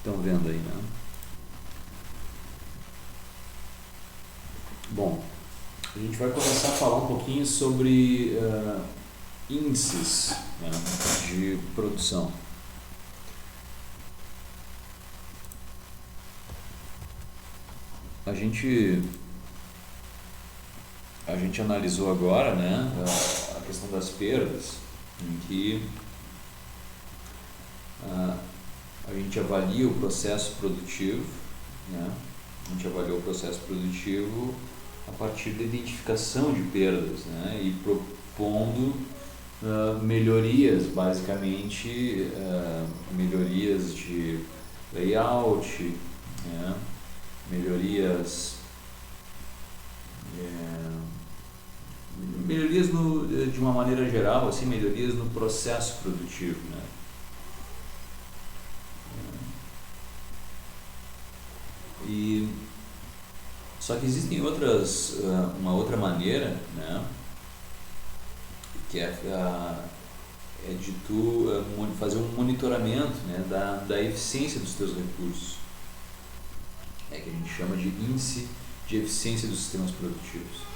estão vendo aí, né? Bom, a gente vai começar a falar um pouquinho sobre índices, né, de produção. A gente analisou agora, né, a questão das perdas, em que a gente avalia o processo produtivo, né? A gente avaliou o processo produtivo a partir da identificação de perdas, né? E propondo melhorias, basicamente melhorias de layout, né? Melhorias de uma maneira geral, assim, melhorias no processo produtivo, né? Só que existem uma outra maneira, né, que é de tu fazer um monitoramento, né, da eficiência dos teus recursos, que a gente chama de índice de eficiência dos sistemas produtivos.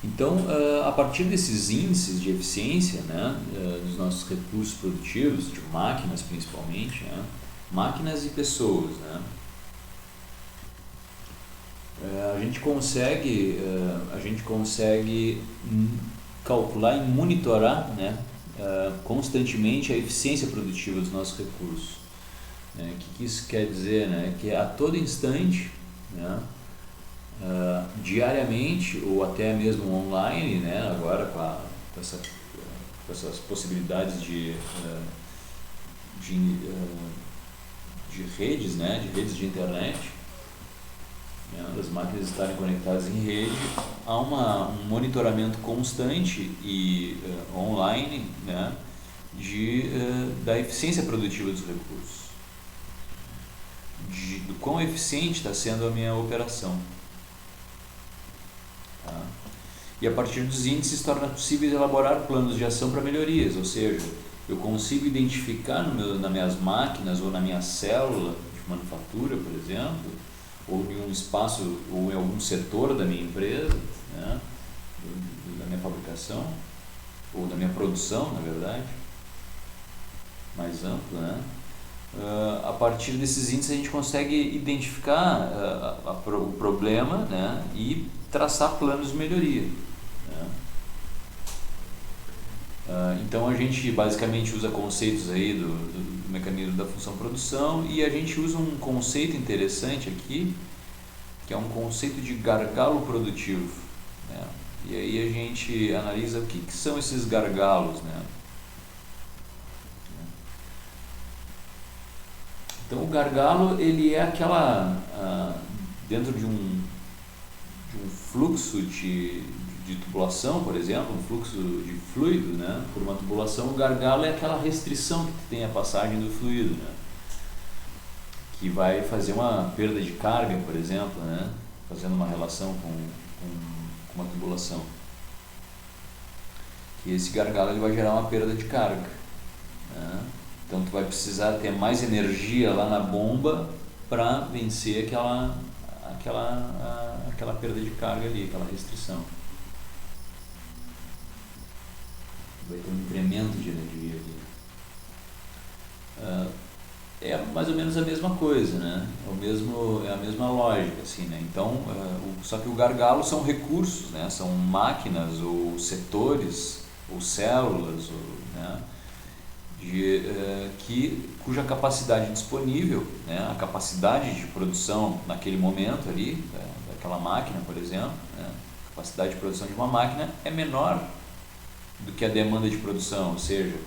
Então, a partir desses índices de eficiência, né, dos nossos recursos produtivos, de máquinas principalmente, né, máquinas e pessoas, né, a gente consegue calcular e monitorar, né, constantemente a eficiência produtiva dos nossos recursos. O que isso quer dizer? Né? Que a todo instante, né, diariamente ou até mesmo online, né, agora com essas possibilidades de redes, né, de redes de internet, né, das máquinas estarem conectadas em rede, há um monitoramento constante e online, né, da eficiência produtiva dos recursos, do quão eficiente está sendo a minha operação. Tá? E a partir dos índices torna possível elaborar planos de ação para melhorias, ou seja, eu consigo identificar nas minhas máquinas ou na minha célula de manufatura, por exemplo, ou em um espaço ou em algum setor da minha empresa, né, da minha fabricação ou da minha produção, na verdade, mais amplo, né? A partir desses índices a gente consegue identificar o problema, né, e traçar planos de melhoria, né? Então a gente basicamente usa conceitos aí do mecanismo da função produção, e a gente usa um conceito interessante aqui, que é um conceito de gargalo produtivo, né? E aí a gente analisa o que são esses gargalos, né? Então o gargalo, ele é dentro de um fluxo de tubulação, por exemplo, um fluxo de fluido, né, por uma tubulação, o gargalo é aquela restrição que tem a passagem do fluido, né, que vai fazer uma perda de carga, por exemplo, né, fazendo uma relação com uma tubulação. Que esse gargalo ele vai gerar uma perda de carga, né? Então tu vai precisar ter mais energia lá na bomba para vencer aquela perda de carga ali, aquela restrição. Vai ter um incremento de energia ali. É mais ou menos a mesma coisa, né? É a mesma lógica, assim, né? Então, só que o gargalo são recursos, né? São máquinas ou setores ou células, né, cuja capacidade disponível, né, a capacidade de produção naquele momento ali, daquela máquina, por exemplo, né, a capacidade de produção de uma máquina é menor do que a demanda de produção, ou seja,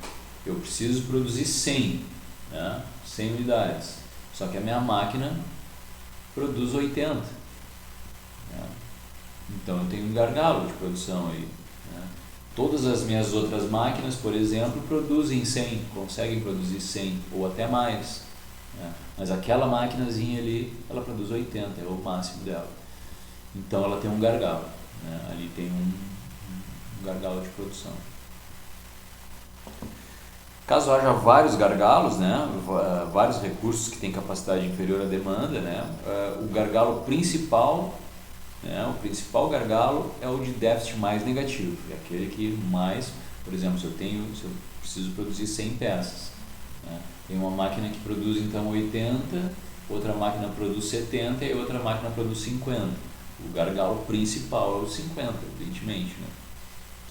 eu preciso produzir 100, né, 100 unidades, só que a minha máquina produz 80, né, então eu tenho um gargalo de produção aí, né. Todas as minhas outras máquinas, por exemplo, produzem 100, conseguem produzir 100 ou até mais, né? Mas aquela maquinazinha ali, ela produz 80, é o máximo dela. Então ela tem um gargalo, né? Ali tem um gargalo de produção. Caso haja vários gargalos, né, vários recursos que têm capacidade inferior à demanda, né, o gargalo principal, né, o principal gargalo é o de déficit mais negativo, é aquele que mais, por exemplo, se eu preciso produzir 100 peças, né, tem uma máquina que produz então 80, outra máquina produz 70 e outra máquina produz 50. O gargalo principal é o 50, evidentemente, né,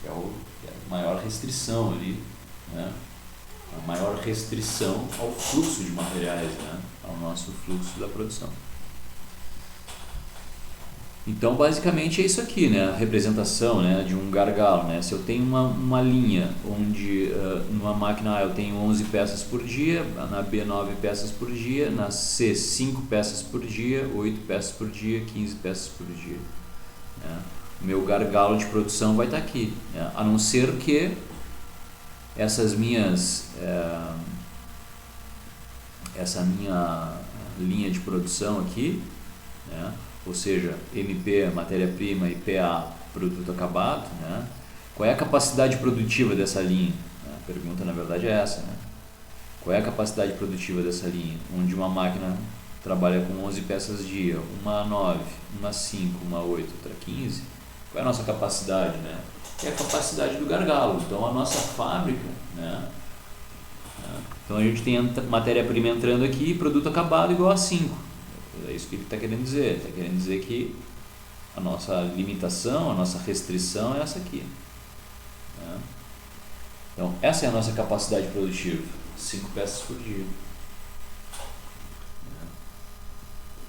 que é a maior restrição ali, né, a maior restrição ao fluxo de materiais, né, ao nosso fluxo da produção. Então, basicamente é isso aqui, né, a representação, né, de um gargalo, né. Se eu tenho uma linha onde numa máquina A eu tenho 11 peças por dia, na B 9 peças por dia, na C 5 peças por dia, 8 peças por dia, 15 peças por dia, né. O meu gargalo de produção vai estar aqui, né, a não ser que essa minha linha de produção aqui, né, ou seja, MP, matéria-prima, e PA, produto acabado, né, qual é a capacidade produtiva dessa linha? A pergunta, na verdade, é essa, né? Qual é a capacidade produtiva dessa linha? Onde uma máquina trabalha com 11 peças dia, uma 9, uma 5, uma 8, outra 15, qual é a nossa capacidade, né? É a capacidade do gargalo. Então a nossa fábrica, né? Então a gente tem matéria-prima entrando aqui, produto acabado igual a 5. É isso que ele está querendo dizer. Ele está querendo dizer que a nossa limitação, a nossa restrição é essa aqui, né? Então essa é a nossa capacidade produtiva, 5 peças por dia.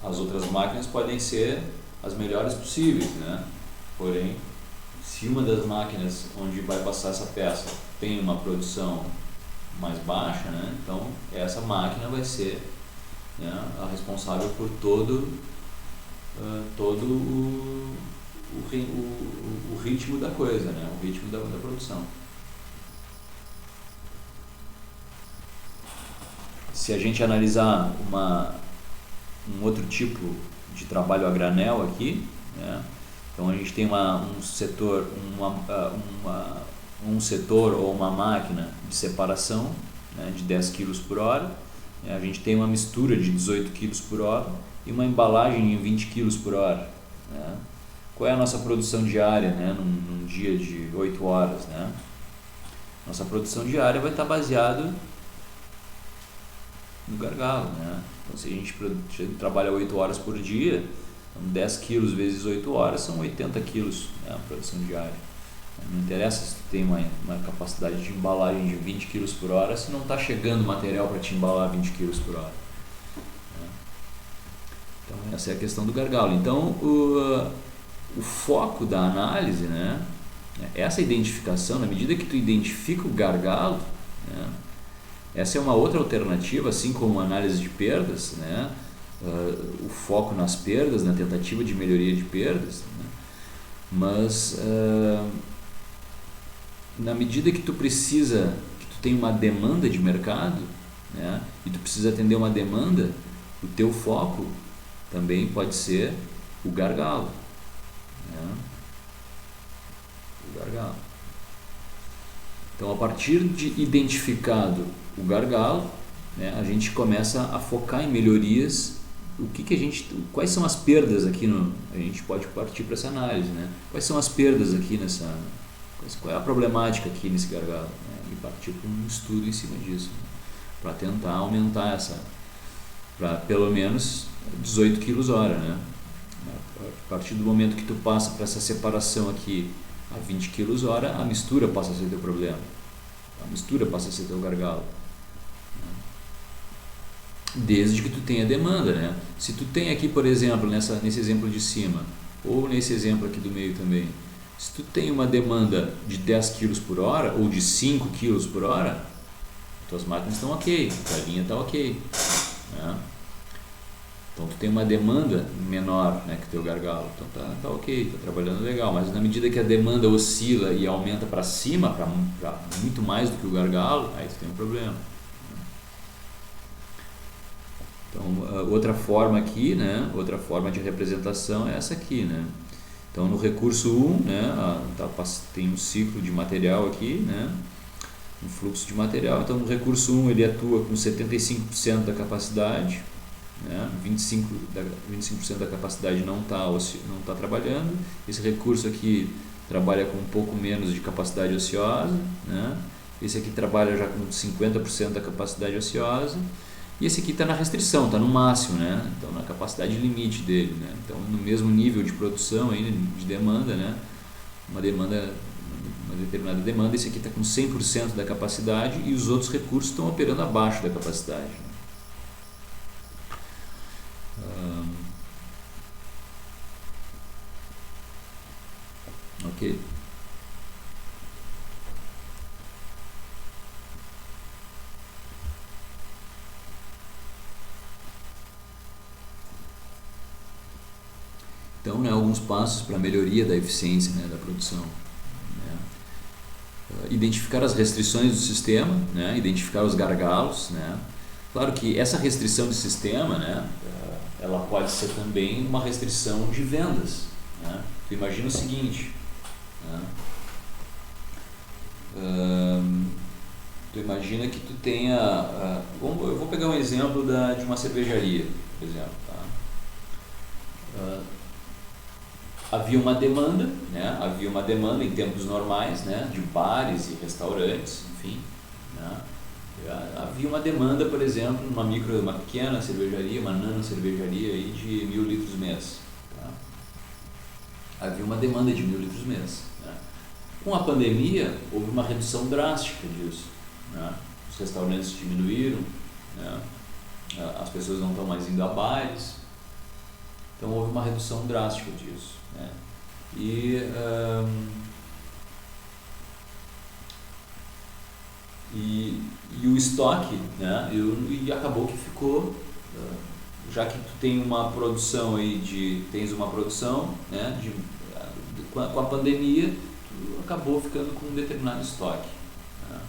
As outras máquinas podem ser as melhores possíveis, né? Porém, se uma das máquinas onde vai passar essa peça tem uma produção mais baixa, né, então essa máquina vai ser, né, a responsável por todo o ritmo da coisa, né, o ritmo da produção. Se a gente analisar um outro tipo de trabalho a granel aqui, né, então a gente tem um setor ou uma máquina de separação, né, de 10 kg por hora, a gente tem uma mistura de 18 kg por hora e uma embalagem de 20 kg por hora, né. Qual é a nossa produção diária, né, num dia de 8 horas? Né? Nossa produção diária vai estar baseada no gargalo, né? Então, se a gente trabalha 8 horas por dia, então 10 quilos vezes 8 horas são 80 quilos, né, a produção diária. Não interessa se tu tem uma capacidade de embalagem de 20 quilos por hora, se não está chegando material para te embalar 20 quilos por hora, né? Então essa é a questão do gargalo. Então o foco da análise, né, essa identificação, na medida que tu identifica o gargalo, né, essa é uma outra alternativa, assim como a análise de perdas, né, o foco nas perdas, na tentativa de melhoria de perdas, né, mas na medida que tu tem uma demanda de mercado, né, e tu precisa atender uma demanda, o teu foco também pode ser o gargalo, né, o gargalo. Então, a partir de identificado o gargalo, né, a gente começa a focar em melhorias. Quais são as perdas aqui a gente pode partir para essa análise, né? Quais são as perdas aqui qual é a problemática aqui nesse gargalo, né? E partir para um estudo em cima disso, né? Para tentar aumentar para pelo menos 18 quilos hora, né? A partir do momento que tu passa para essa separação aqui a 20 quilos hora, a mistura passa a ser teu problema, a mistura passa a ser teu gargalo, desde que tu tenha demanda, né? Se tu tem aqui, por exemplo, nesse exemplo de cima, ou nesse exemplo aqui do meio também, se tu tem uma demanda de 10 kg por hora, ou de 5 kg por hora, tuas máquinas estão ok, a linha está ok, né? Então tu tem uma demanda menor, né, que teu gargalo, então tá ok, tá trabalhando legal, mas na medida que a demanda oscila e aumenta para cima, para muito mais do que o gargalo, aí tu tem um problema. Então, outra forma aqui, né, outra forma de representação é essa aqui, né? Então, no recurso 1, né, tem um ciclo de material aqui, né? um fluxo de material. Então, no recurso 1 ele atua com 75% da capacidade, né? 25% da capacidade não tá trabalhando. Esse recurso aqui trabalha com um pouco menos de capacidade ociosa, né? Esse aqui trabalha já com 50% da capacidade ociosa, e esse aqui está na restrição, está no máximo, né? Então na capacidade limite dele, né? Então no mesmo nível de produção aí, de demanda, né? Uma determinada demanda, esse aqui está com 100% da capacidade e os outros recursos estão operando abaixo da capacidade. Ok. Então, né, alguns passos para a melhoria da eficiência, né, da produção. Né? Identificar as restrições do sistema, né, identificar os gargalos. Né? Claro que essa restrição de sistema, né, ela pode ser também uma restrição de vendas. Né? Tu imagina o seguinte, né? Tu imagina que tu tenha, eu vou pegar um exemplo de uma cervejaria, por exemplo. Tá? Havia uma demanda, né? Havia uma demanda em tempos normais, né? De bares e restaurantes, enfim, né? Havia uma demanda, por exemplo, uma pequena cervejaria, uma nano cervejaria aí de 1.000 litros mês. Tá? Havia uma demanda de 1.000 litros mês. Né? Com a pandemia, houve uma redução drástica disso. Né? Os restaurantes diminuíram, né? As pessoas não estão mais indo a bares, então houve uma redução drástica disso. Né? E o estoque, né? E acabou que ficou, já que tu tem uma produção aí tens uma produção, né? Com a pandemia, tu acabou ficando com um determinado estoque. Né?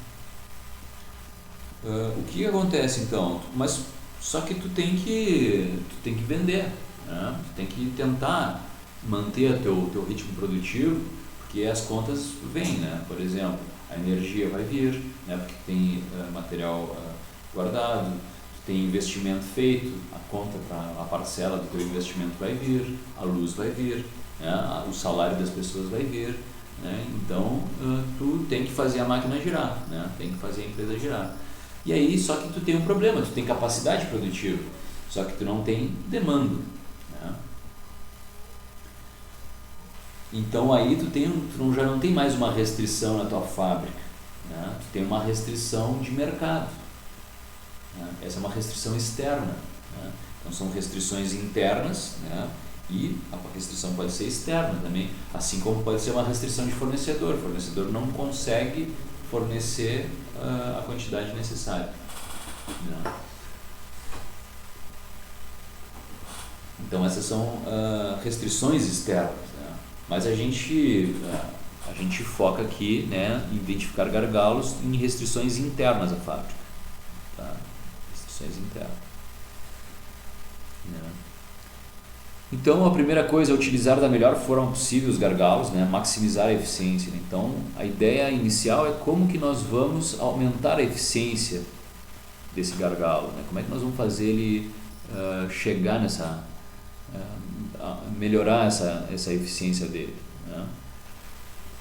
O que acontece então? Mas só que tu tem que vender, né? Tu tem que tentar manter teu ritmo produtivo, porque as contas vêm, né? Por exemplo, a energia vai vir, né? Porque tem material guardado, tem investimento feito, a conta a parcela do teu investimento vai vir, a luz vai vir, né? O salário das pessoas vai vir, né? Então tu tem que fazer a máquina girar, né? Tem que fazer a empresa girar. E aí só que tu tem um problema, tu tem capacidade produtiva, só que tu não tem demanda. Né? Então aí tu já não tem mais uma restrição na tua fábrica, né? Tu tem uma restrição de mercado. Né? Essa é uma restrição externa. Né? Então são restrições internas, né? E a restrição pode ser externa também, assim como pode ser uma restrição de fornecedor. O fornecedor não consegue fornecer a quantidade necessária. Né? Então essas são restrições externas. Né? Mas a gente foca aqui, né, em identificar gargalos em restrições internas à fábrica. Tá? Restrições internas. Né? Então a primeira coisa é utilizar da melhor forma possível os gargalos, né, maximizar a eficiência. Né? Então a ideia inicial é como que nós vamos aumentar a eficiência desse gargalo. Né? Como é que nós vamos fazer ele chegar melhorar essa eficiência dele. Né?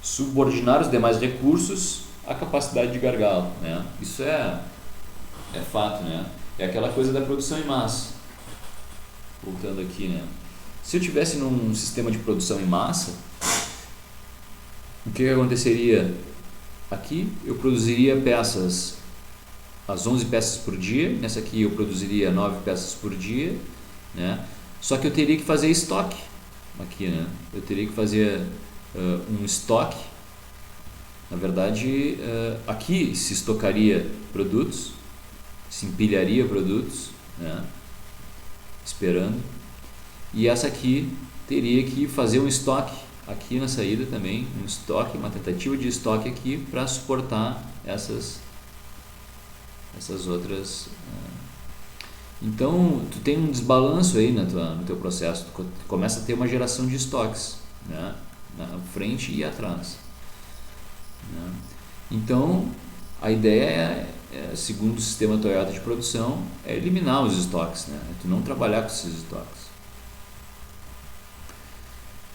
Subordinar os demais recursos à capacidade de gargalo. Né? Isso é fato. Né? É aquela coisa da produção em massa. Voltando aqui, né? Se eu tivesse num sistema de produção em massa, o que aconteceria? Aqui eu produziria peças, as 11 peças por dia, nessa aqui eu produziria 9 peças por dia, né? Só que eu teria que fazer estoque aqui, né? Eu teria que fazer um estoque. Na verdade, aqui se estocaria produtos, se empilharia produtos, né? Esperando. E essa aqui teria que fazer um estoque aqui na saída também, um estoque, uma tentativa de estoque aqui para suportar essas outras. Então, tu tem um desbalanço aí no teu processo, tu começa a ter uma geração de estoques, né? Na frente e atrás. Né? Então, a ideia segundo o sistema Toyota de produção, é eliminar os estoques, né? Tu não trabalhar com esses estoques.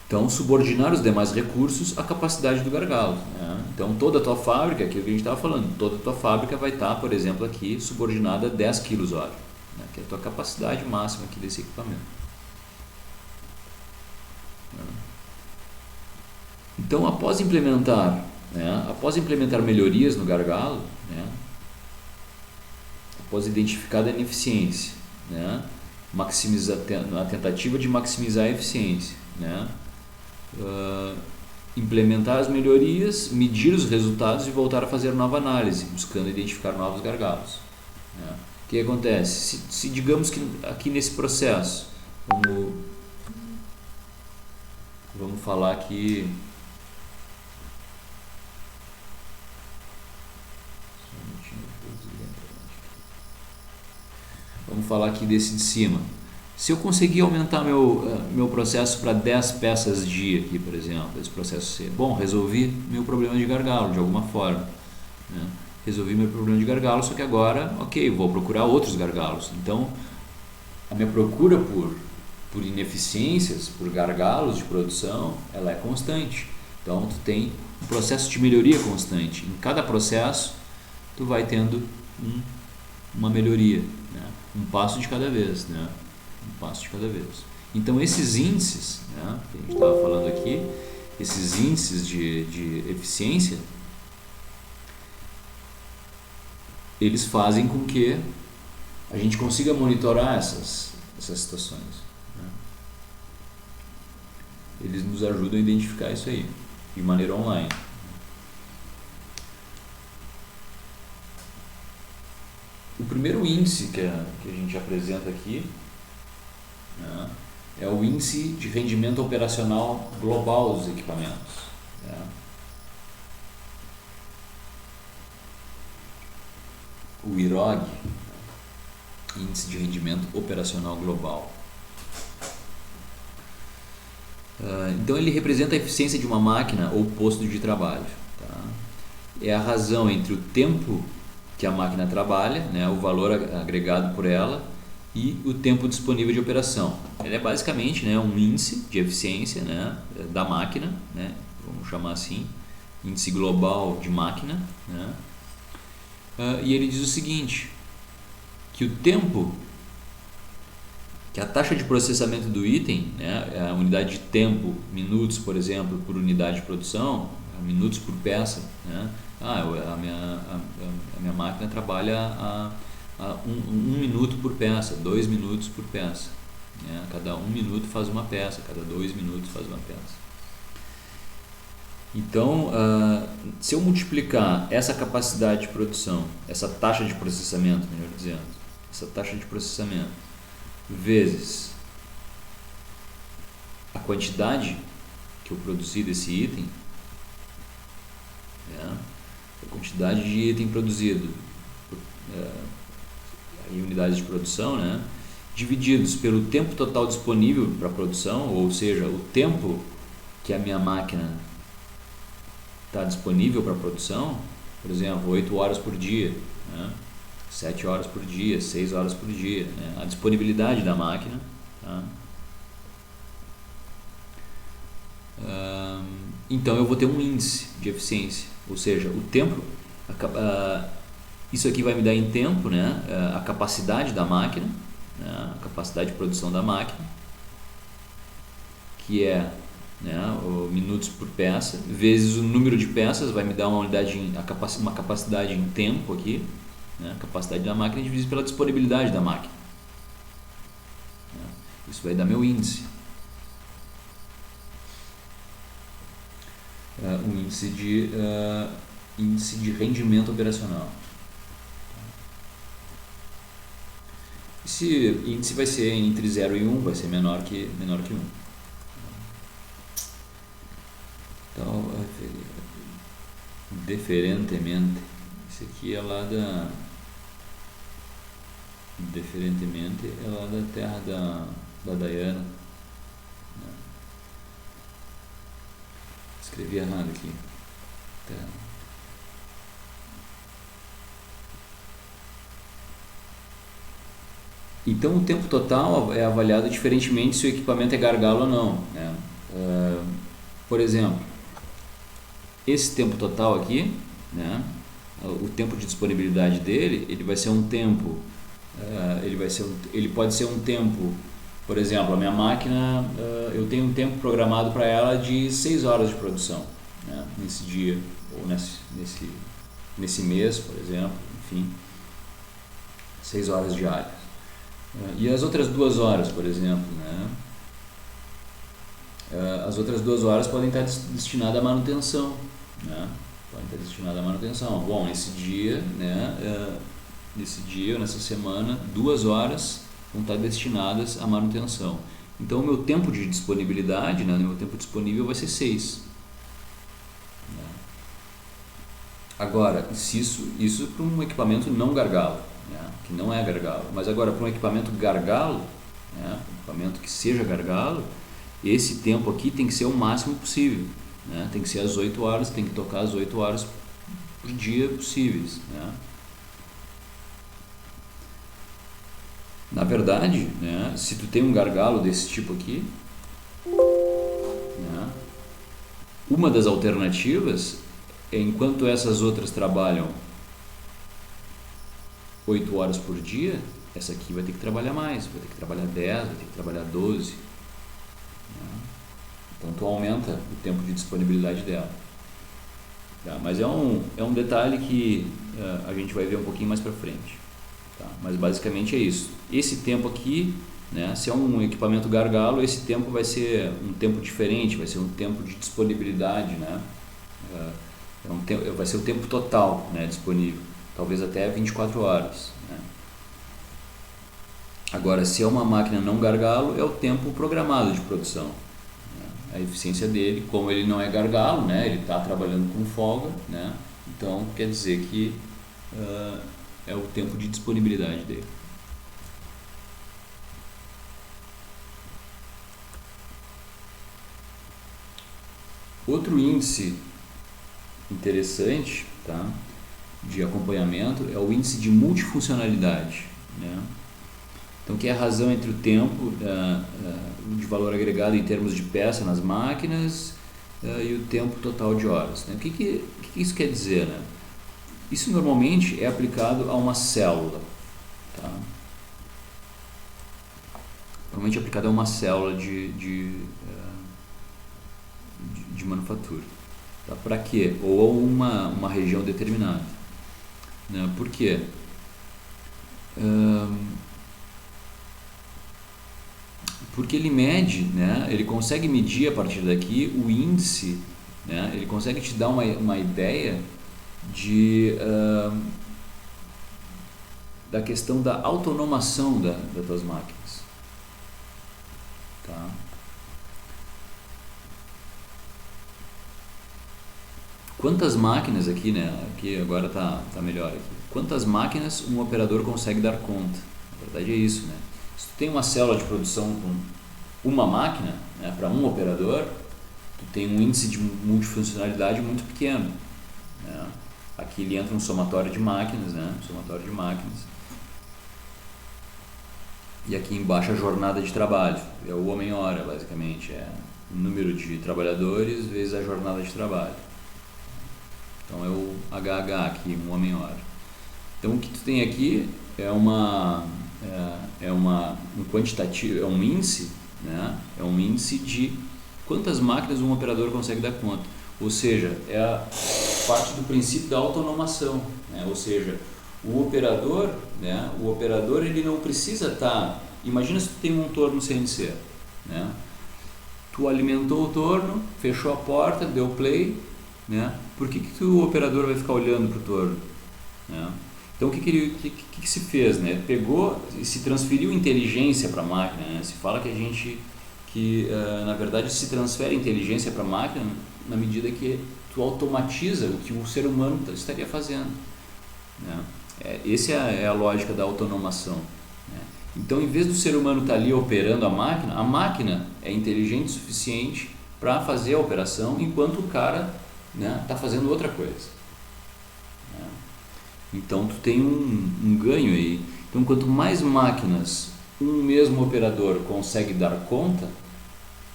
Então, subordinar os demais recursos à capacidade do gargalo, né? Então, toda a tua fábrica, aquilo que a gente estava falando, toda a tua fábrica vai estar, por exemplo, aqui subordinada a 10 kg hora, né? Que é a tua capacidade máxima aqui desse equipamento. Então, após implementar melhorias no gargalo, né? Após identificar a ineficiência, né? A tentativa de maximizar a eficiência, né? Implementar as melhorias, medir os resultados e voltar a fazer nova análise, buscando identificar novos gargalos, né? O que acontece? Se digamos que aqui nesse processo, vamos falar aqui, desse de cima. Se eu conseguir aumentar meu processo para 10 peças dia aqui, por exemplo, esse processo C, bom, resolvi meu problema de gargalo de alguma forma, né? Resolvi meu problema de gargalo, só que agora, ok, vou procurar outros gargalos. Então, a minha procura por ineficiências, por gargalos de produção, ela é constante. Então, tu tem um processo de melhoria constante. Em cada processo, tu vai tendo uma melhoria, né? Um passo de cada vez, né? Um passo de cada vez. Então, esses índices, né, que a gente estava falando aqui, esses índices de eficiência, eles fazem com que a gente consiga monitorar essas situações, né? Eles nos ajudam a identificar isso aí, de maneira online. O primeiro índice que a gente apresenta aqui, né, é o índice de rendimento operacional global dos equipamentos, né? O IROG, índice de rendimento operacional global. Então ele representa a eficiência de uma máquina ou posto de trabalho, tá? É a razão entre o tempo que a máquina trabalha, né, o valor agregado por ela, e o tempo disponível de operação. Ele é basicamente, né, um índice de eficiência, né, da máquina, né, vamos chamar assim, índice global de máquina, né, e ele diz o seguinte, que o tempo, que a taxa de processamento do item, né, a unidade de tempo, minutos, por exemplo, por unidade de produção, minutos por peça, né, a minha máquina trabalha a um minuto por peça, 2 minutos por peça, né? Cada 1 minuto faz uma peça, cada 2 minutos faz uma peça. Então, se eu multiplicar essa capacidade de produção, essa taxa de processamento, melhor dizendo, essa taxa de processamento, vezes a quantidade que eu produzi desse item, né? A quantidade de item produzido em unidades de produção, né, divididos pelo tempo total disponível para a produção, ou seja, o tempo que a minha máquina está disponível para a produção, por exemplo, 8 horas por dia, né, 7 horas por dia, 6 horas por dia, né, a disponibilidade da máquina, tá? Então eu vou ter um índice de eficiência, ou seja, o tempo, isso aqui vai me dar em tempo, né, a capacidade da máquina, né, a capacidade de produção da máquina, que é, né, o minutos por peça, vezes o número de peças, vai me dar uma capacidade em tempo aqui, né, a capacidade da máquina dividida pela disponibilidade da máquina, né, isso vai dar meu índice. Um índice de rendimento operacional. Esse índice vai ser entre 0 e 1, vai ser menor que 1. Então, deferentemente, esse aqui é lá da terra da Dayana. Escrevi errado aqui. Então o tempo total é avaliado diferentemente se o equipamento é gargalo ou não, né? Por exemplo, esse tempo total aqui, né? O tempo de disponibilidade dele, ele vai ser um tempo, ele pode ser um tempo, por exemplo, a minha máquina, eu tenho um tempo programado para ela de 6 horas de produção, né? Nesse dia, ou nesse mês, por exemplo, enfim, 6 horas diárias. E as outras 2 horas, por exemplo, né? As outras 2 horas podem estar destinadas à manutenção, né? Podem estar destinadas à manutenção. Bom, nesse dia, né? Nesse dia, nessa semana, 2 horas vão estar destinadas à manutenção. Então, o meu tempo de disponibilidade, né? O meu tempo disponível vai ser 6. Né? Agora, isso para um equipamento não gargalo, né? Que não é gargalo. Mas agora, para um equipamento gargalo, né? Um equipamento que seja gargalo, esse tempo aqui tem que ser o máximo possível, né? Tem que ser as 8 horas, tem que tocar as 8 horas por dia possíveis, né? Na verdade, né, se tu tem um gargalo desse tipo aqui, né, uma das alternativas é, enquanto essas outras trabalham 8 horas por dia, essa aqui vai ter que trabalhar mais, vai ter que trabalhar 10, vai ter que trabalhar 12. Né? Então tu aumenta o tempo de disponibilidade dela. Tá? Mas é um detalhe que a gente vai ver um pouquinho mais para frente. Tá? Mas basicamente é isso. Esse tempo aqui, né, se é um equipamento gargalo, esse tempo vai ser um tempo diferente, vai ser um tempo de disponibilidade, né? Vai ser o tempo total, né, disponível, talvez até 24 horas. Né? Agora, se é uma máquina não gargalo, é o tempo programado de produção. Né? A eficiência dele, como ele não é gargalo, né, ele está trabalhando com folga, né? Então quer dizer que é o tempo de disponibilidade dele. Outro índice interessante, tá, de acompanhamento é o índice de multifuncionalidade, né? Então, que é a razão entre o tempo de valor agregado em termos de peça nas máquinas e o tempo total de horas. Né? O que isso quer dizer? Né? Isso normalmente é aplicado a uma célula. Tá? Normalmente é aplicado a uma célula de manufatura. Tá? Para quê? Ou a uma região determinada. Né? Por quê? Porque ele mede, né? Ele consegue medir a partir daqui o índice, né? Ele consegue te dar uma ideia da questão da autonomação das tuas máquinas. Tá? Quantas máquinas aqui, né? Aqui agora tá melhor aqui. Quantas máquinas um operador consegue dar conta? Na verdade é isso, né? Se tu tem uma célula de produção com uma máquina, né, para um operador, tu tem um índice de multifuncionalidade muito pequeno. Né? Aqui ele entra um somatório de máquinas, né? Um somatório de máquinas. E aqui embaixo a jornada de trabalho, é o homem-hora basicamente, é o número de trabalhadores vezes a jornada de trabalho. Então é o HH aqui, um homem-hora. Então o que tu tem aqui é um quantitativo, é um índice, né? É um índice de quantas máquinas um operador consegue dar conta. Ou seja, é a parte do princípio da autonomação, né? Ou seja, o operador, né? O operador ele não precisa estar. Imagina se tu tem um torno CNC, né? Tu alimentou o torno, fechou a porta, deu play, né? Por que o operador vai ficar olhando para o torno? Né? Então o que se fez, né? Pegou e se transferiu inteligência para a máquina, né? Se fala que na verdade se transfere inteligência para a máquina na medida que tu automatiza o que um ser humano estaria fazendo, né? Essa é a lógica da autonomação, né? Então em vez do ser humano estar ali operando a máquina é inteligente o suficiente para fazer a operação enquanto o cara, né, está fazendo outra coisa. Então tu tem um ganho aí. Então quanto mais máquinas um mesmo operador consegue dar conta,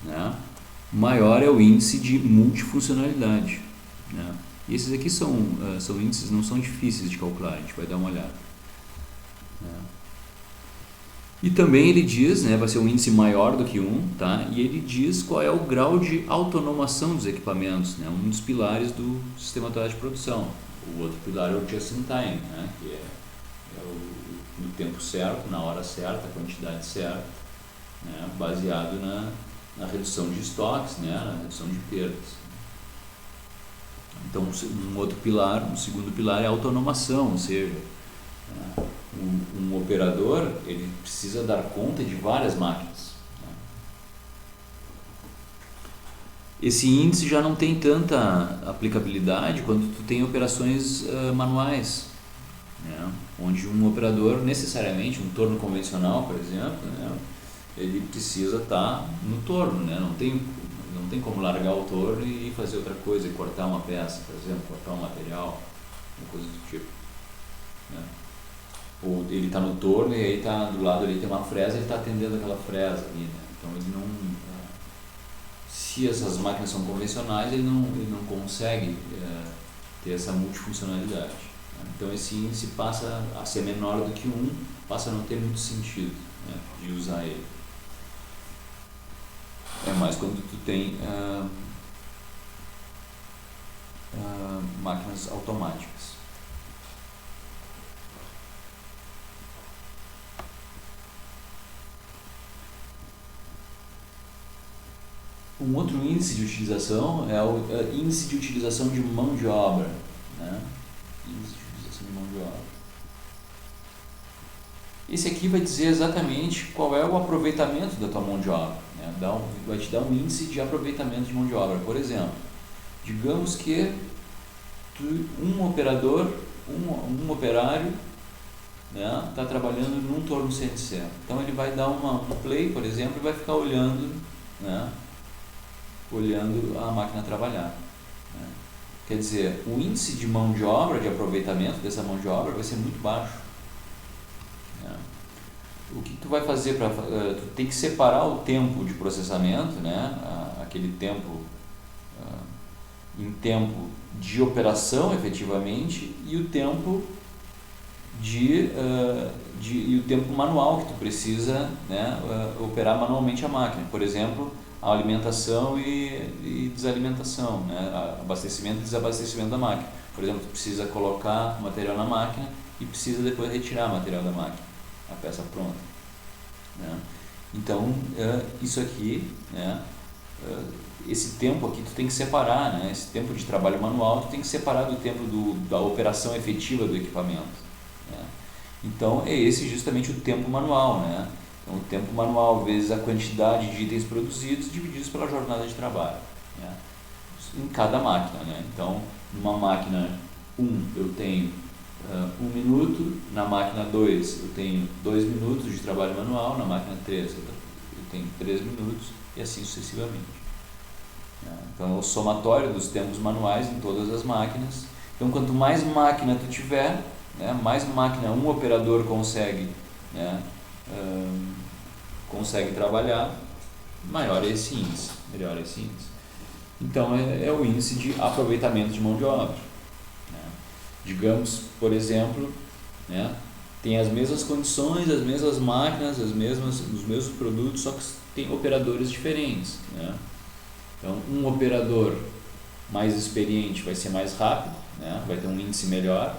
né, maior é o índice de multifuncionalidade, né? E esses aqui são índices, não são difíceis de calcular, a gente vai dar uma olhada, né? E também ele diz, né, vai ser um índice maior do que 1, tá? E ele diz qual é o grau de autonomação dos equipamentos, né? Um dos pilares do sistema atual de produção. O outro pilar é o just in time, né, que é no tempo certo, na hora certa, a quantidade certa, né, baseado na redução de estoques, né, na redução de perdas. Então, um outro pilar, um segundo pilar é a autonomação, ou seja, um operador ele precisa dar conta de várias máquinas, né? Esse índice já não tem tanta aplicabilidade quando tu tem operações manuais, né? Onde um operador necessariamente, um torno convencional, por exemplo, né, ele precisa estar no torno, né? Não tem como largar o torno e fazer outra coisa, e cortar uma peça, por exemplo, cortar um material, uma coisa do tipo, né? Ou ele está no torno e aí tá do lado ali tem uma fresa, ele está atendendo aquela fresa ali, né? Então ele não, se essas máquinas são convencionais, ele não consegue ter essa multifuncionalidade, né? Então esse índice passa a ser menor do que 1, passa a não ter muito sentido, né, de usar ele. É mais quando tu tem máquinas automáticas. Um outro índice de utilização é o índice de utilização de mão de obra, né? Índice de utilização de mão de obra. Esse aqui vai dizer exatamente qual é o aproveitamento da tua mão de obra, né? Vai te dar um índice de aproveitamento de mão de obra. Por exemplo, digamos que um operador, um operário, né, está trabalhando num torno CNC. Então ele vai dar um play, por exemplo, e vai ficar olhando, né, olhando a máquina trabalhar, né? Quer dizer, o índice de mão de obra, de aproveitamento dessa mão de obra vai ser muito baixo, né? O que tu vai fazer tu tem que separar o tempo de processamento, né, aquele tempo em tempo de operação efetivamente e o tempo e o tempo manual que tu precisa, né, operar manualmente a máquina. Por exemplo, a alimentação e desalimentação, né, abastecimento e desabastecimento da máquina. Por exemplo, tu precisa colocar o material na máquina e precisa depois retirar o material da máquina, a peça pronta, né? Então, isso aqui, né, esse tempo aqui tu tem que separar, né? Esse tempo de trabalho manual tu tem que separar do tempo da operação efetiva do equipamento, né? Então, é esse justamente o tempo manual, né? Então, o tempo manual vezes a quantidade de itens produzidos divididos pela jornada de trabalho, né, em cada máquina, né? Então, numa máquina 1 eu tenho 1 minuto, na máquina 2 eu tenho 2 minutos de trabalho manual, na máquina 3 eu tenho 3 minutos e assim sucessivamente, né? Então, é o somatório dos tempos manuais em todas as máquinas. Então, quanto mais máquina tu tiver, né, mais máquina um operador consegue, né, consegue trabalhar, maior é esse índice, melhor é esse índice. Então é o índice de aproveitamento de mão de obra, né? Digamos, por exemplo, né, tem as mesmas condições, as mesmas máquinas, os mesmos produtos, só que tem operadores diferentes, né? Então um operador mais experiente vai ser mais rápido, né, vai ter um índice melhor,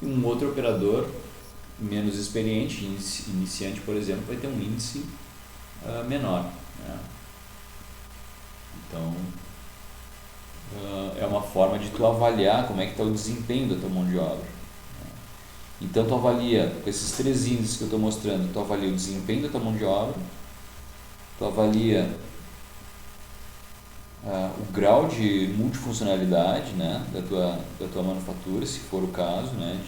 e um outro operador menos experiente, iniciante, por exemplo, vai ter um índice menor, né? Então, é uma forma de tu avaliar como é que está o desempenho da tua mão de obra, né? Então, tu avalia, com esses 3 índices que eu estou mostrando, tu avalia o desempenho da tua mão de obra, tu avalia o grau de multifuncionalidade, né, da tua manufatura, se for o caso, né,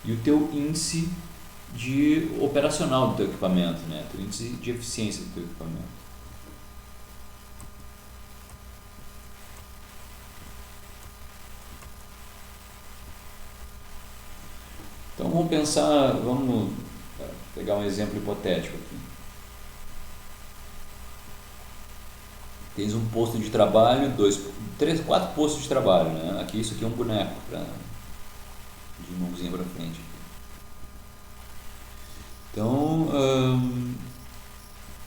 e o teu índice de operacional do teu equipamento, né, teu índice de eficiência do teu equipamento. Então vamos pensar, vamos pegar um exemplo hipotético aqui. Tens um posto de trabalho, 4 postos de trabalho, né? Aqui isso aqui é um boneco de mãozinha para frente. Então,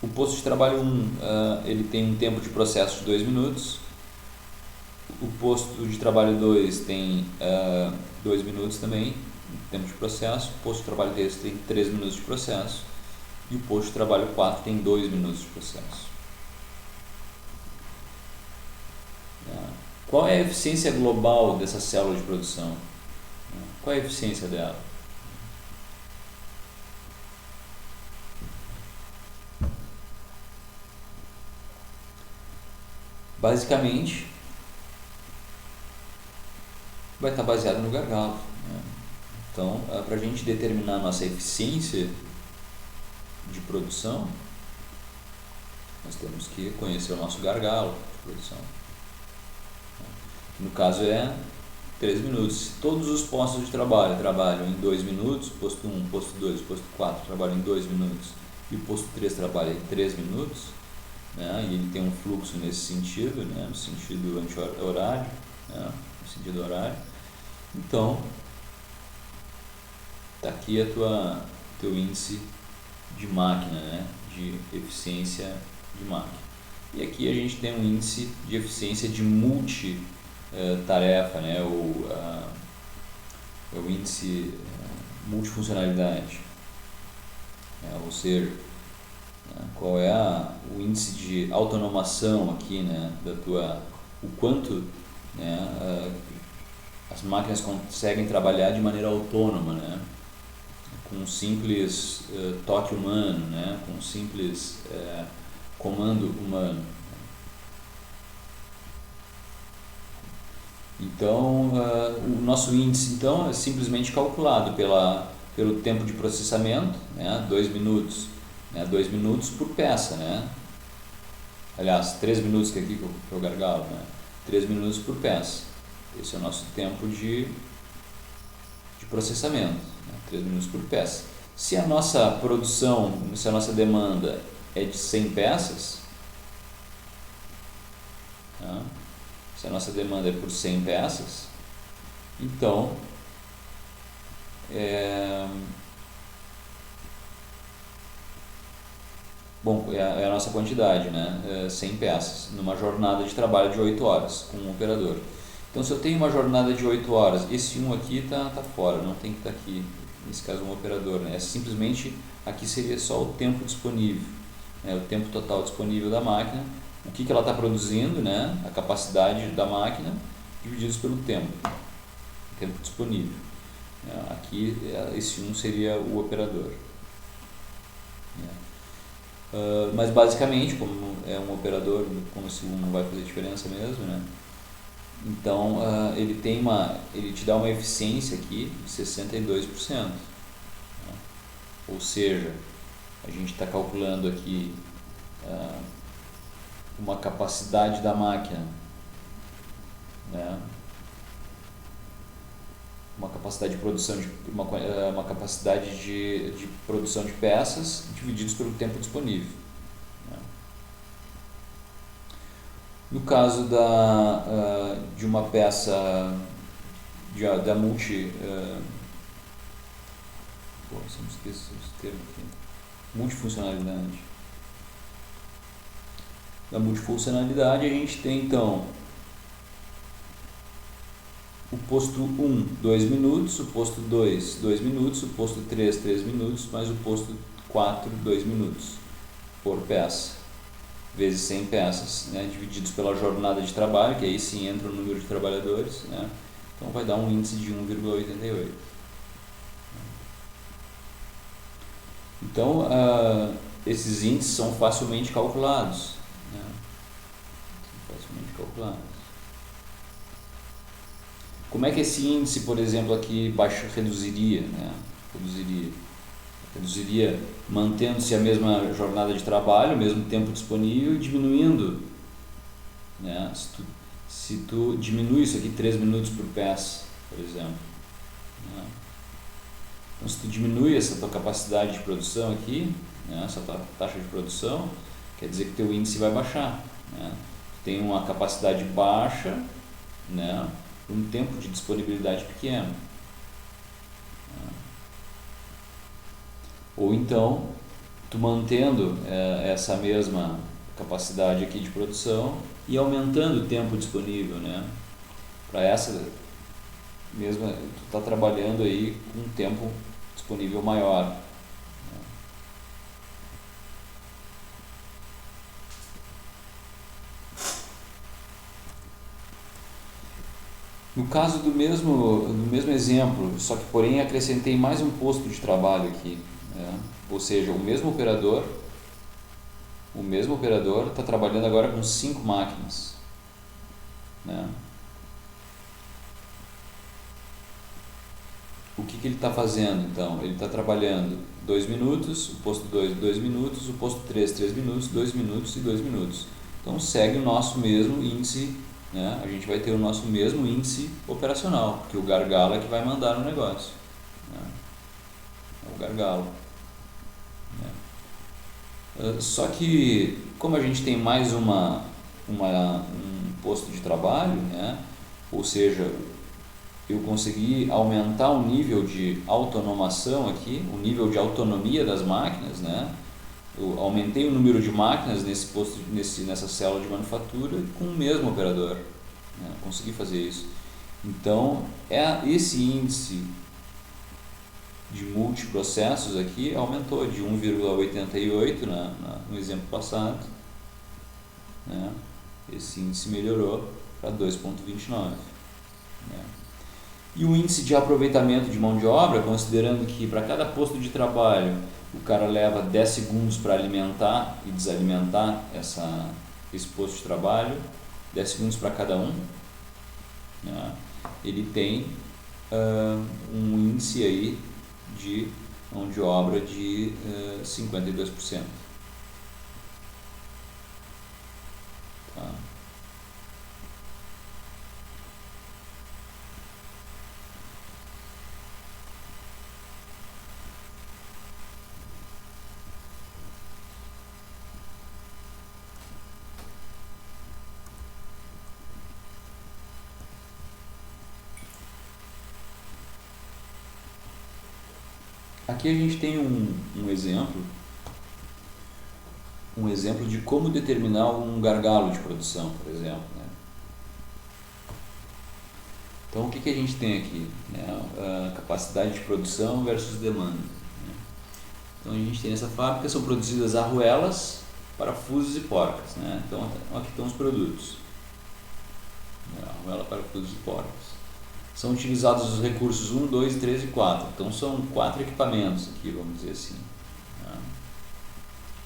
o posto de trabalho 1, ele tem um tempo de processo de 2 minutos. O posto de trabalho 2 tem 2 minutos também, tempo de processo. O posto de trabalho 3 tem 3 minutos de processo. E o posto de trabalho 4 tem 2 minutos de processo. Qual é a eficiência global dessa célula de produção? Qual é a eficiência dela? Basicamente, vai estar baseado no gargalo, né? Então, para a gente determinar a nossa eficiência de produção, nós temos que conhecer o nosso gargalo de produção. No caso é 3 minutos. Se todos os postos de trabalho trabalham em 2 minutos, posto 1, posto 2, posto 4 trabalham em 2 minutos e o posto 3 trabalha em 3 minutos, né? E ele tem um fluxo nesse sentido, né? No sentido anti-horário, né? No sentido horário. Então, está aqui teu índice de máquina, né? De eficiência de máquina. E aqui a gente tem um índice de eficiência de multitarefa, né? É o índice multifuncionalidade, ou seja, qual é o índice de autonomação aqui, né? O quanto, né? As máquinas conseguem trabalhar de maneira autônoma, né? Com um simples toque humano, né? Com um simples comando humano. Então, o nosso índice então é simplesmente calculado pelo tempo de processamento, né? 2 minutos, né? 2 minutos por peça, né? Aliás, 3 minutos que aqui que eu gargalo, né? 3 minutos por peça. Esse é o nosso tempo de processamento, né? 3 minutos por peça. Se a nossa produção, se a nossa demanda é de 100 peças, tá? Se a nossa demanda é por 100 peças, então é a nossa quantidade, né? 100 peças, numa jornada de trabalho de 8 horas com um operador. Então, se eu tenho uma jornada de 8 horas, esse 1 aqui está fora, não tem que estar aqui, nesse caso um operador, né? Simplesmente aqui seria só o tempo disponível, né? O tempo total disponível da máquina, o que ela está produzindo, né? A capacidade da máquina, divididos pelo tempo disponível. Aqui, esse 1 seria o operador. Mas basicamente, como é um operador, como esse 1 não vai fazer diferença mesmo, né? Então, ele te dá uma eficiência aqui de 62%. Né? Ou seja, a gente está calculando aqui uma capacidade da máquina, né? Uma capacidade de produção uma capacidade de produção de peças divididos pelo tempo disponível. Né? No caso de uma peça da multifuncionalidade. Da multifuncionalidade, a gente tem então o posto 1, 2 minutos, o posto 2, 2 minutos, o posto 3, 3 minutos, mais o posto 4, 2 minutos por peça, vezes 100 peças, né, divididos pela jornada de trabalho, que aí sim entra o número de trabalhadores, né, então vai dar um índice de 1,88. Então, esses índices são facilmente calculados. Né, Como é que esse índice, por exemplo, aqui reduziria, né? Reduziria mantendo-se a mesma jornada de trabalho, o mesmo tempo disponível e diminuindo, né? Se tu diminui isso aqui 3 minutos por peça, por exemplo, né? Então, se tu diminui essa tua capacidade de produção aqui, né, essa tua taxa de produção, quer dizer que teu índice vai baixar, né? Tu tem uma capacidade baixa, né, um tempo de disponibilidade pequeno, né? Ou então, tu mantendo essa mesma capacidade aqui de produção e aumentando o tempo disponível, né? Para essa mesma, tu está trabalhando aí com um tempo disponível maior, né? No caso do mesmo exemplo, só que porém acrescentei mais um posto de trabalho aqui, né? Ou seja, o mesmo operador está trabalhando agora com 5 máquinas, né? O que ele está fazendo então? Ele está trabalhando 2 minutos, o posto 2, 2 minutos, o posto 3, 3 minutos, 2 minutos e 2 minutos. Então segue o nosso mesmo índice, né? A gente vai ter o nosso mesmo índice operacional, porque o gargalo é que vai mandar no negócio, né? É o gargalo, né? Só que como a gente tem mais um posto de trabalho, né? Ou seja, eu consegui aumentar o nível de autonomação aqui, o nível de autonomia das máquinas, né? Eu aumentei o número de máquinas nessa célula de manufatura com o mesmo operador, né? Consegui fazer isso. Então, esse índice de multiprocessos aqui aumentou de 1,88 no exemplo passado, né? Esse índice melhorou para 2,29, né? E o índice de aproveitamento de mão de obra, considerando que para cada posto de trabalho o cara leva 10 segundos para alimentar e desalimentar esse posto de trabalho, 10 segundos para cada um, né? Ele tem um índice aí de mão de obra de 52%. Tá? Aqui a gente tem um exemplo de como determinar um gargalo de produção, por exemplo, né? Então, o que a gente tem aqui, né? A capacidade de produção versus demanda, né? Então, a gente tem nessa fábrica, são produzidas arruelas, parafusos e porcas, né? Então, aqui estão os produtos, né? Arruela, parafusos e porcas. São utilizados os recursos 1, 2, 3 e 4. Então são 4 equipamentos aqui, vamos dizer assim, né?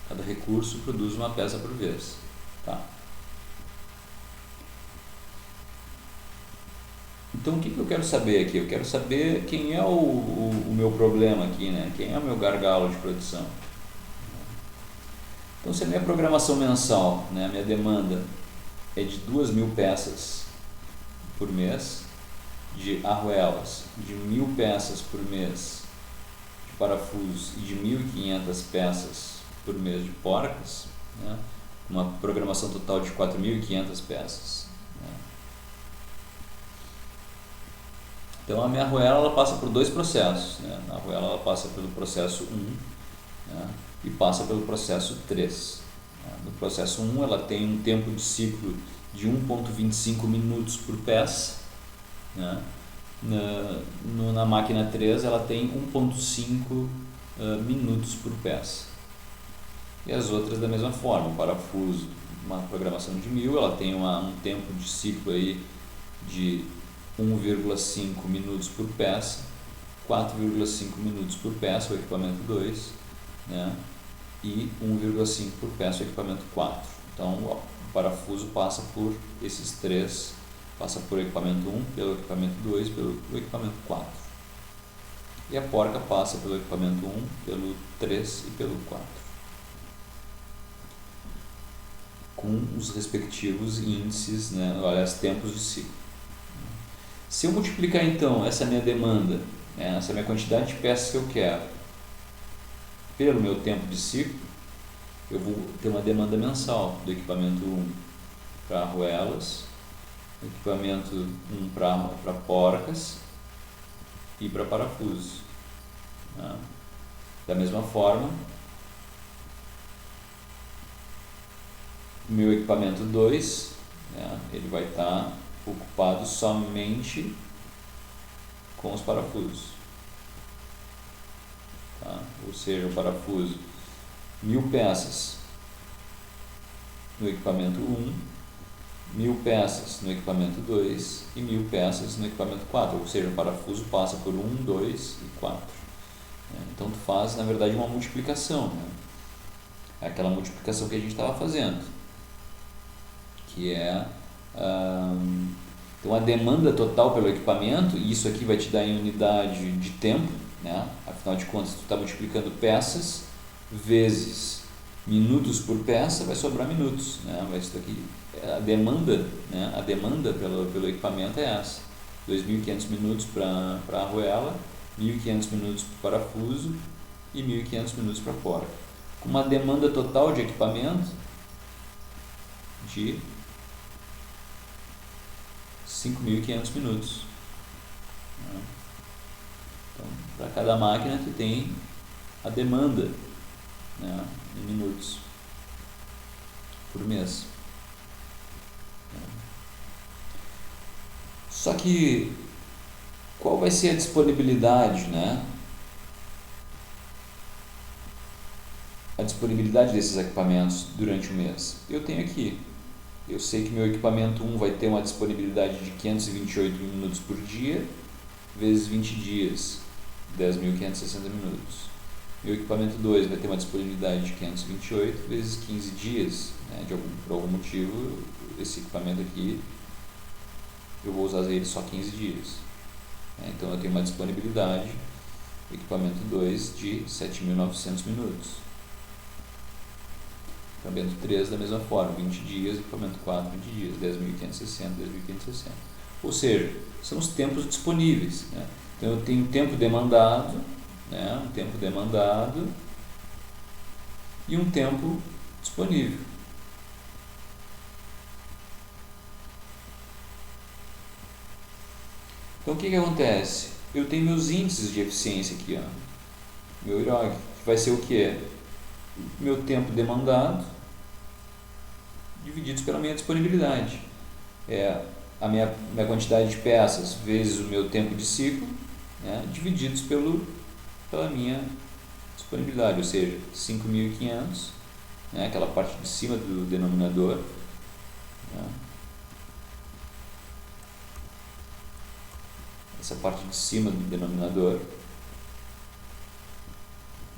Cada recurso produz uma peça por vez. Tá? Então o que eu quero saber aqui? Eu quero saber quem é o meu problema aqui, né? Quem é o meu gargalo de produção. Então se a minha programação mensal, né, a minha demanda é de 2.000 peças por mês, de arruelas, de 1.000 peças por mês de parafusos e de 1.500 peças por mês de porcas, né? Uma programação total de 4.500 peças, né? Então a minha arruela ela passa por 2 processos, né? Na arruela ela passa pelo processo 1, né? E passa pelo processo 3, né? No processo 1 ela tem um tempo de ciclo de 1,25 minutos por peça, né? Na máquina 3 ela tem 1,5 minutos por peça. E as outras da mesma forma. O parafuso, uma programação de 1.000, ela tem um tempo de ciclo aí de 1,5 minutos por peça, 4,5 minutos por peça, o equipamento 2, né? E 1,5 por peça, o equipamento 4. Então o parafuso passa por esses 3, passa por equipamento 1, pelo equipamento 2, pelo equipamento 4. E a porca passa pelo equipamento 1, pelo 3 e pelo 4. Com os respectivos índices, né, aliás, tempos de ciclo. Se eu multiplicar então essa minha demanda né, essa é a minha quantidade de peças que eu quero, pelo meu tempo de ciclo, eu vou ter uma demanda mensal do equipamento 1 para arruelas, equipamento 1 para porcas e para parafusos. Né? Da mesma forma, meu equipamento 2, né, ele vai estar ocupado somente com os parafusos. Tá? Ou seja, o parafuso 1000 peças no equipamento 1, 1000 peças no equipamento 2 e 1000 peças no equipamento 4, ou seja, o parafuso passa por 1, 2 e 4. Então tu faz, na verdade, uma multiplicação, né? É aquela multiplicação que a gente estava fazendo, que é então a demanda total pelo equipamento, e isso aqui vai te dar em unidade de tempo, né? Afinal de contas, tu está multiplicando peças vezes minutos por peça, vai sobrar minutos, né? Mas isso aqui, a demanda, né? A demanda pelo equipamento é essa: 2.500 minutos para a arruela, 1.500 minutos para o parafuso e 1.500 minutos para a porca, com uma demanda total de equipamento de 5.500 minutos. Então, para cada máquina tu tem a demanda, né, em minutos por mês. Só que qual vai ser a disponibilidade, né? A disponibilidade desses equipamentos durante o mês? Eu tenho aqui. Eu sei que meu equipamento 1 vai ter uma disponibilidade de 528 minutos por dia, vezes 20 dias, 10.560 minutos. Meu equipamento 2 vai ter uma disponibilidade de 528 vezes 15 dias, né? Por algum motivo, esse equipamento aqui, eu vou usar ele só 15 dias. Então eu tenho uma disponibilidade, equipamento 2, de 7.900 minutos. Equipamento 3 da mesma forma, 20 dias, equipamento 4, 20 dias, 10.560, 10.560. Ou seja, são os tempos disponíveis, né? Então eu tenho tempo demandado, né? Um tempo demandado e um tempo disponível. Então o que acontece? Eu tenho meus índices de eficiência aqui, ó. Meu IROG, que vai ser o que? Meu tempo demandado divididos pela minha disponibilidade. É a minha quantidade de peças vezes o meu tempo de ciclo, né, divididos pela minha disponibilidade, ou seja, 5.500, né, aquela parte de cima do denominador, né, essa parte de cima do denominador,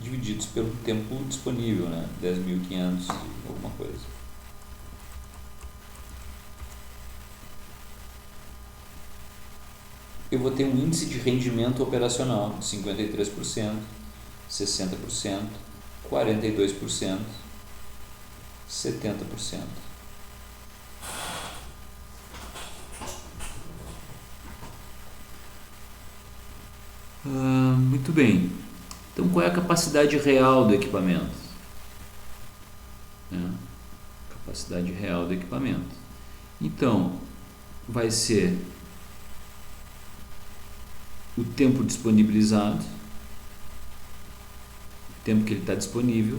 divididos pelo tempo disponível, né, 10.500 e alguma coisa. Eu vou ter um índice de rendimento operacional de 53%, 60%, 42%, 70%. Muito bem. Então, qual é a capacidade real do equipamento? Capacidade real do equipamento. Então, vai ser o tempo disponibilizado, o tempo que ele está disponível,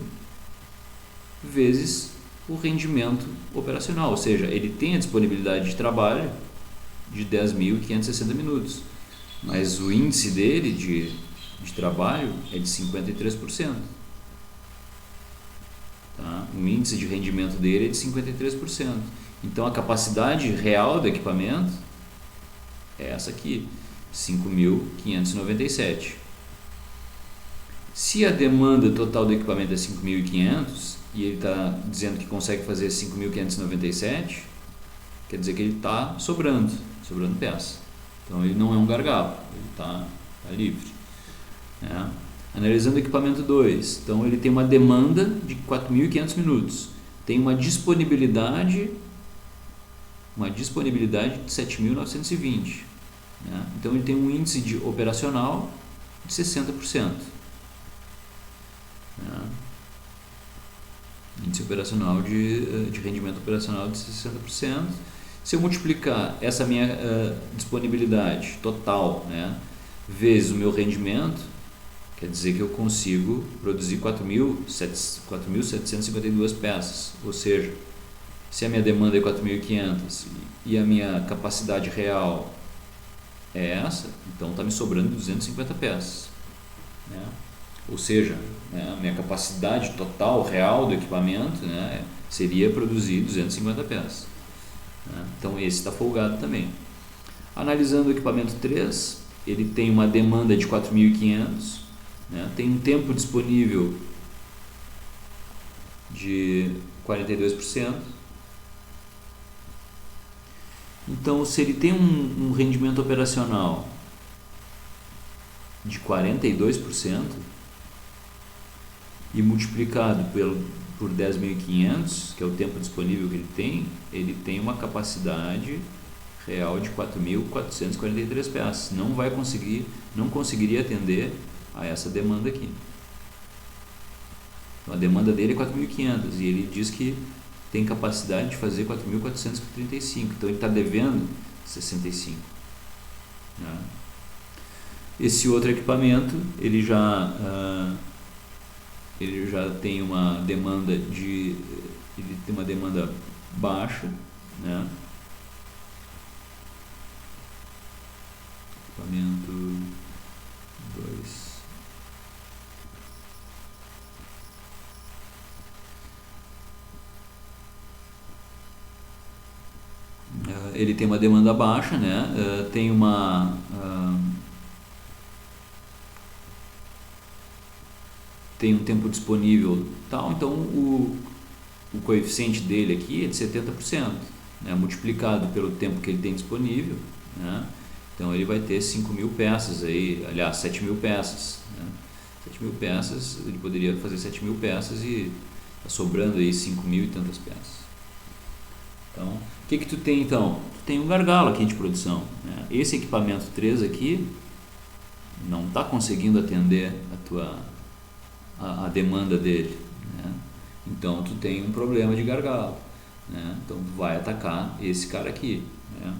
vezes o rendimento operacional, ou seja, ele tem a disponibilidade de trabalho de 10.560 minutos, mas o índice dele de trabalho é de 53%. Tá? O índice de rendimento dele é de 53%. Então a capacidade real do equipamento é essa aqui, 5.597. Se a demanda total do equipamento é 5.500 e ele está dizendo que consegue fazer 5.597, quer dizer que ele está sobrando peça. Então ele não é um gargalo, ele está livre. Né? Analisando o equipamento 2, então ele tem uma demanda de 4.500 minutos, tem uma disponibilidade de 7.920. Né? Então ele tem um índice de operacional de 60%. Né? Índice operacional de rendimento operacional de 60%. Se eu multiplicar essa minha disponibilidade total, né, vezes o meu rendimento, quer dizer que eu consigo produzir 4.752 peças. Ou seja, se a minha demanda é 4.500 e a minha capacidade real é essa, então está me sobrando 250 peças. Né? Ou seja, né, a minha capacidade total real do equipamento, né, seria produzir 250 peças. Né? Então esse está folgado também. Analisando o equipamento 3, ele tem uma demanda de 4.500, né? Tem um tempo disponível de 42%. Então, se ele tem um rendimento operacional de 42% e multiplicado por 10.500, que é o tempo disponível que ele tem uma capacidade real de 4.443 peças. Não conseguiria atender a essa demanda aqui. Então, a demanda dele é 4.500 e ele diz que tem capacidade de fazer 4.435. Então, ele está devendo 65. Né? Esse outro equipamento, ele já tem uma demanda baixa, né? Equipamento 2. Ele tem uma demanda baixa, né? Tem um tempo disponível tal, então o coeficiente dele aqui é de 70%, né? Multiplicado pelo tempo que ele tem disponível, né? Então ele vai ter 5.000 peças aí, aliás, 7.000 peças, né? 7.000 peças, ele poderia fazer 7.000 peças e está sobrando aí 5.000 e tantas peças. Então, o que tu tem então? Tu tem um gargalo aqui de produção, né? Esse equipamento 3 aqui não está conseguindo atender a demanda dele, né? Então tu tem um problema de gargalo, né? Então tu vai atacar esse cara aqui, né?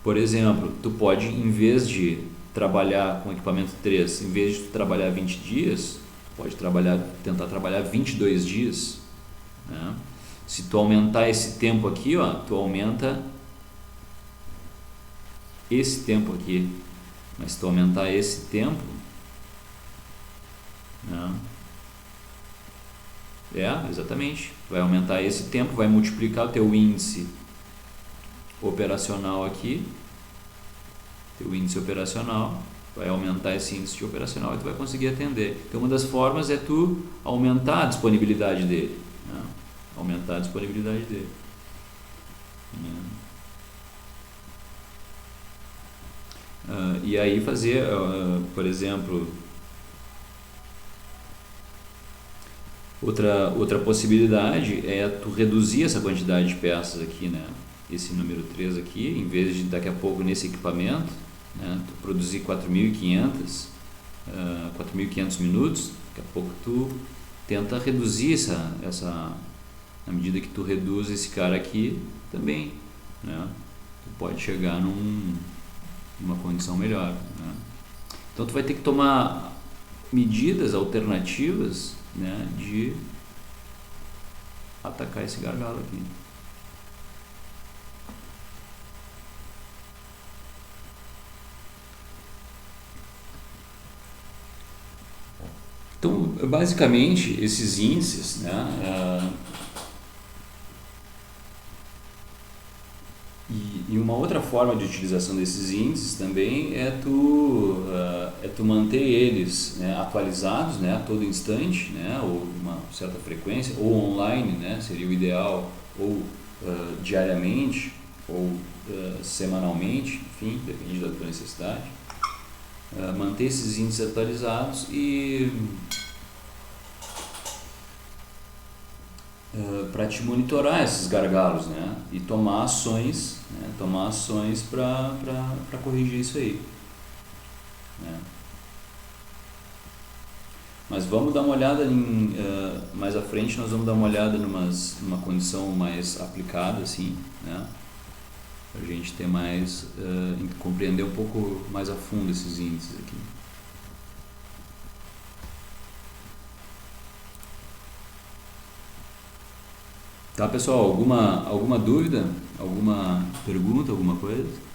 Por exemplo, tu pode, em vez de trabalhar com equipamento 3, em vez de tu trabalhar 20 dias, tu pode tentar trabalhar 22 dias, né? Se tu aumentar esse tempo aqui, ó, tu aumenta esse tempo aqui, mas se tu aumentar esse tempo, né? Exatamente, vai aumentar esse tempo, vai multiplicar o teu índice operacional aqui, vai aumentar esse índice operacional e tu vai conseguir atender. Então, uma das formas é tu aumentar a disponibilidade dele, né? Aumentar a disponibilidade dele. E aí fazer, por exemplo, outra possibilidade é tu reduzir essa quantidade de peças aqui, né? Esse número 3 aqui, em vez de daqui a pouco nesse equipamento, né, tu produzir 4.500 minutos, daqui a pouco tu tenta reduzir essa na medida que tu reduz esse cara aqui também, né, tu pode chegar numa condição melhor, né? Então tu vai ter que tomar medidas alternativas, né, de atacar esse gargalo aqui. Então, basicamente, esses índices, né, e uma outra forma de utilização desses índices também é tu manter eles, né, atualizados, né, a todo instante, né, ou uma certa frequência, ou online, né, seria o ideal, ou diariamente, ou semanalmente, enfim, depende da tua necessidade. Manter esses índices atualizados e para te monitorar esses gargalos, né? E tomar ações, né? Para corrigir isso aí. né? Mas vamos dar uma olhada mais à frente, nós vamos dar uma olhada numa condição mais aplicada, assim, né? Para a gente ter mais, compreender um pouco mais a fundo esses índices aqui. Tá, pessoal? Alguma dúvida? Alguma pergunta? Alguma coisa?